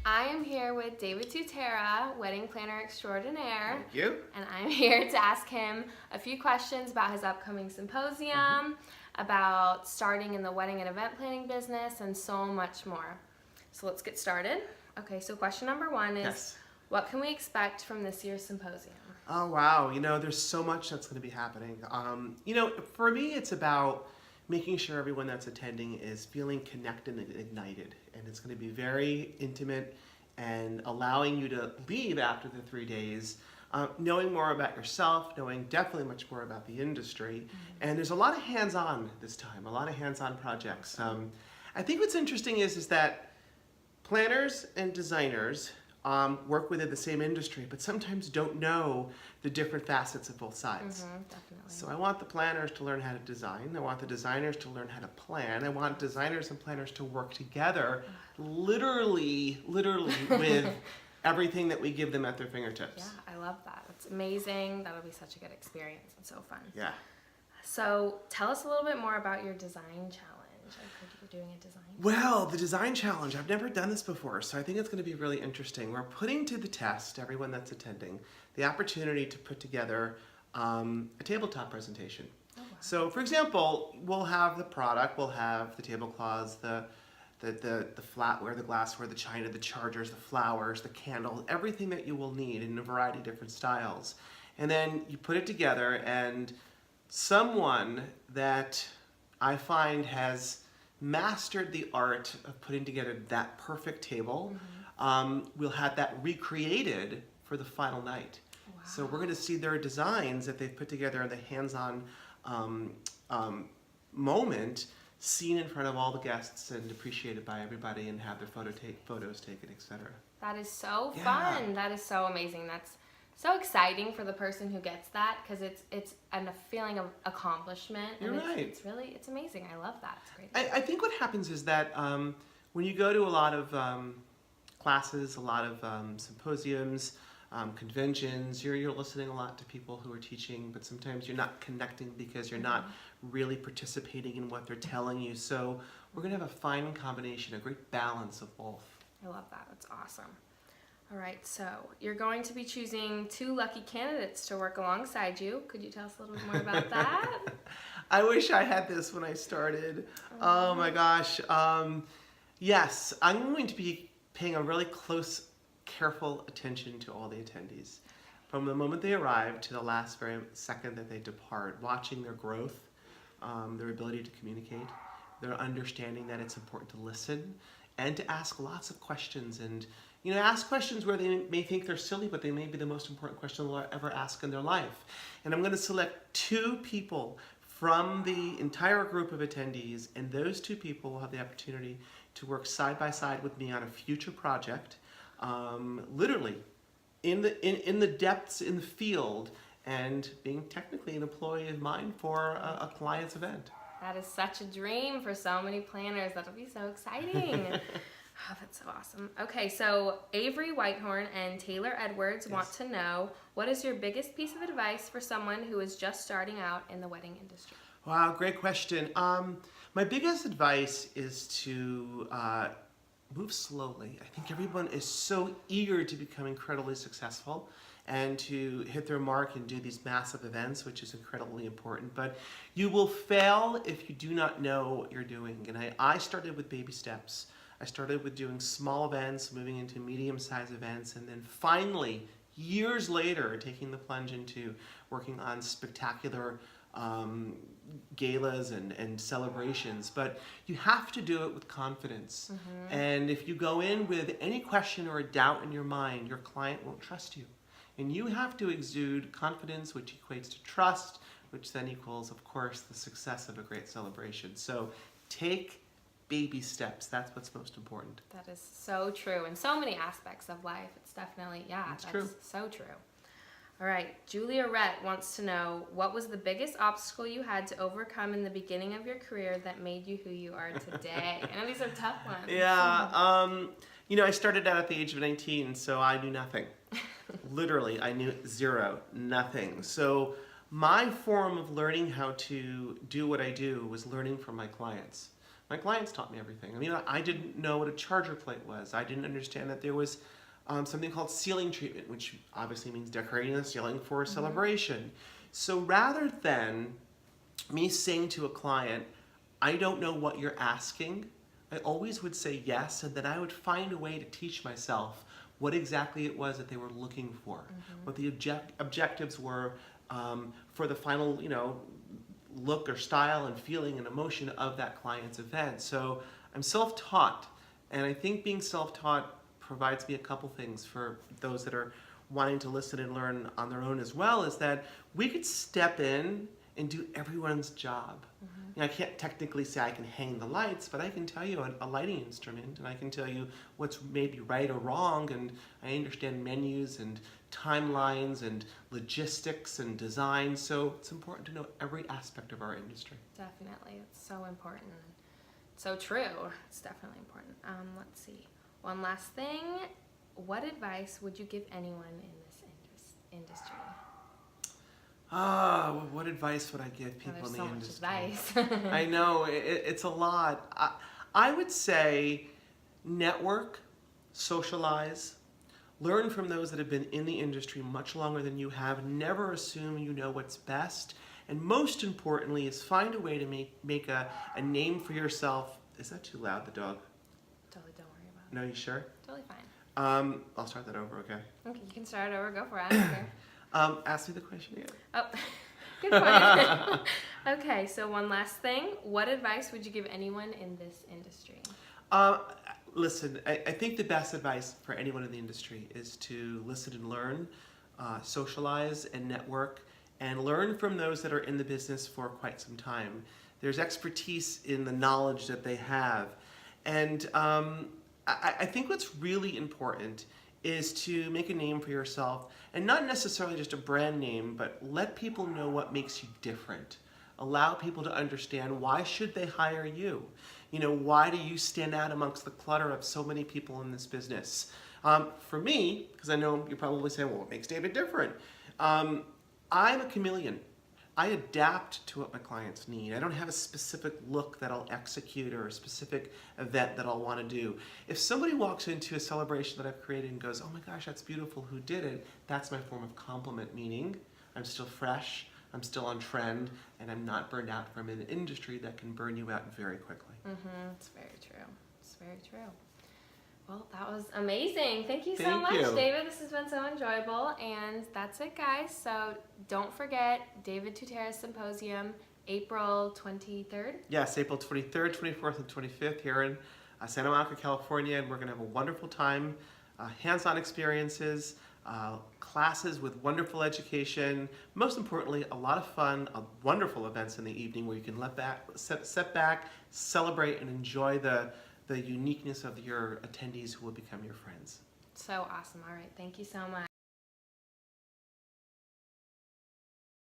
I am here with David Tutera, wedding planner extraordinaire. Thank you. And I'm here to ask him a few questions about his upcoming symposium, about starting in the wedding and event planning business, and so much more. So let's get started. Okay, so question number one is, Yes. what can we expect from this year's symposium? Oh, wow. There's so much that's going to be happening. For me, it's about making sure everyone that's attending is feeling connected and ignited. And it's going to be very intimate and allowing you to leave after the 3 days, knowing more about yourself, knowing definitely much more about the industry. And there's a lot of hands-on this time, a lot of hands-on projects. I think what's interesting is that planners and designers work within the same industry, but sometimes don't know the different facets of both sides. Definitely. So I want the planners to learn how to design. I want the designers to learn how to plan. I want designers and planners to work together, literally with everything that we give them at their fingertips. Yeah, I love that. It's amazing. That'll be such a good experience and so fun. Yeah. So tell us a little bit more about your design challenge. I've heard you're doing a design. Well, the design challenge, I've never done this before, so I think it's going to be really interesting. We're putting to the test, everyone that's attending, the opportunity to put together a tabletop presentation. Oh, wow. So, for example, we'll have the product, we'll have the tablecloths, the flatware, the glassware, the china, the chargers, the flowers, the candles, everything that you will need in a variety of different styles. And then you put it together, and someone that I find has mastered the art of putting together that perfect table, we'll have that recreated for the final night. Wow. So we're going to see their designs that they've put together in the hands-on moment seen in front of all the guests and appreciated by everybody, and have their photos taken, etc. That is so Yeah. fun. That is so amazing. That's so exciting for the person who gets that, because it's a feeling of accomplishment. You're and right. It's amazing. I love that. It's great. I think what happens is that when you go to a lot of classes, a lot of symposiums, conventions, you're listening a lot to people who are teaching, but sometimes you're not connecting because you're not really participating in what they're telling you. So we're going to have a fine combination, a great balance of both. I love that. That's awesome. All right, so you're going to be choosing 2 lucky candidates to work alongside you. Could you tell us a little bit more about that? I wish I had this when I started. Oh my gosh. Yes, I'm going to be paying a really close, careful attention to all the attendees. From the moment they arrive to the last very second that they depart, watching their growth, their ability to communicate, their understanding that it's important to listen, and to ask lots of questions. And ask questions where they may think they're silly, but they may be the most important question they'll ever ask in their life. And I'm going to select 2 people from the entire group of attendees, and those 2 people will have the opportunity to work side by side with me on a future project, literally in the depths, in the field, and being technically an employee of mine for a client's event. That is such a dream for so many planners. That'll be so exciting. Oh, that's so awesome. Okay, so Avery Whitehorn and Taylor Edwards want to know, what is your biggest piece of advice for someone who is just starting out in the wedding industry? Wow, great question. My biggest advice is to move slowly. I think everyone is so eager to become incredibly successful and to hit their mark and do these massive events, which is incredibly important. But you will fail if you do not know what you're doing. And I started with baby steps. I started with doing small events, moving into medium-sized events, and then finally, years later, taking the plunge into working on spectacular galas and celebrations. But you have to do it with confidence. And if you go in with any question or a doubt in your mind, your client won't trust you. And you have to exude confidence, which equates to trust, which then equals, of course, the success of a great celebration. So take baby steps. That's what's most important. That is so true. In so many aspects of life, it's definitely, that's true. So true. All right, Julia Rett wants to know, what was the biggest obstacle you had to overcome in the beginning of your career that made you who you are today? I know these are tough ones. Yeah, I started out at the age of 19, so I knew nothing. Literally, I knew zero, nothing. So my form of learning how to do what I do was learning from my clients. My clients taught me everything. I mean, I didn't know what a charger plate was. I didn't understand that there was something called ceiling treatment, which obviously means decorating the ceiling for a celebration. So rather than me saying to a client, I don't know what you're asking, I always would say yes, and then I would find a way to teach myself what exactly it was that they were looking for, what the objectives were for the final, look or style and feeling and emotion of that client's event. So I'm self-taught, and I think being self-taught provides me a couple things for those that are wanting to listen and learn on their own as well, is that we could step in and do everyone's job. I can't technically say I can hang the lights, but I can tell you a lighting instrument, and I can tell you what's maybe right or wrong, and I understand menus and timelines and logistics and design, so it's important to know every aspect of our industry. Definitely, it's so important. So true, it's definitely important. Let's see. One last thing, what advice would you give anyone in this industry? What advice would I give people in the industry? There's so much advice. I know, it's a lot. I would say network, socialize, learn from those that have been in the industry much longer than you have. Never assume you know what's best. And most importantly is find a way to make a name for yourself. Is that too loud, the dog? Totally, don't worry about it. No, you sure? Totally fine. I'll start that over, okay? Okay, you can start over, go for it, I don't care. Ask me the question again. Oh, good point. Okay, so one last thing. What advice would you give anyone in this industry? Listen, I think the best advice for anyone in the industry is to listen and learn, socialize and network, and learn from those that are in the business for quite some time. There's expertise in the knowledge that they have. And I think what's really important is to make a name for yourself, and not necessarily just a brand name, but let people know what makes you different. Allow people to understand, why should they hire you? Why do you stand out amongst the clutter of so many people in this business? For me, because I know you're probably saying, well, what makes David different? I'm a chameleon. I adapt to what my clients need. I don't have a specific look that I'll execute or a specific event that I'll want to do. If somebody walks into a celebration that I've created and goes, oh my gosh, that's beautiful, who did it? That's my form of compliment, meaning I'm still fresh, I'm still on trend, and I'm not burned out from an industry that can burn you out very quickly. It's very true. It's very true. Well, that was amazing. Thank you so Thank much, you. David. This has been so enjoyable. And that's it, guys. So don't forget David Tutera's Symposium, April 23rd. Yes, April 23rd, 24th, and 25th here in Santa Monica, California, and we're going to have a wonderful time, hands-on experiences, classes with wonderful education, most importantly, a lot of fun, wonderful events in the evening where you can sit back, celebrate, and enjoy the uniqueness of your attendees who will become your friends. So awesome. All right. Thank you so much.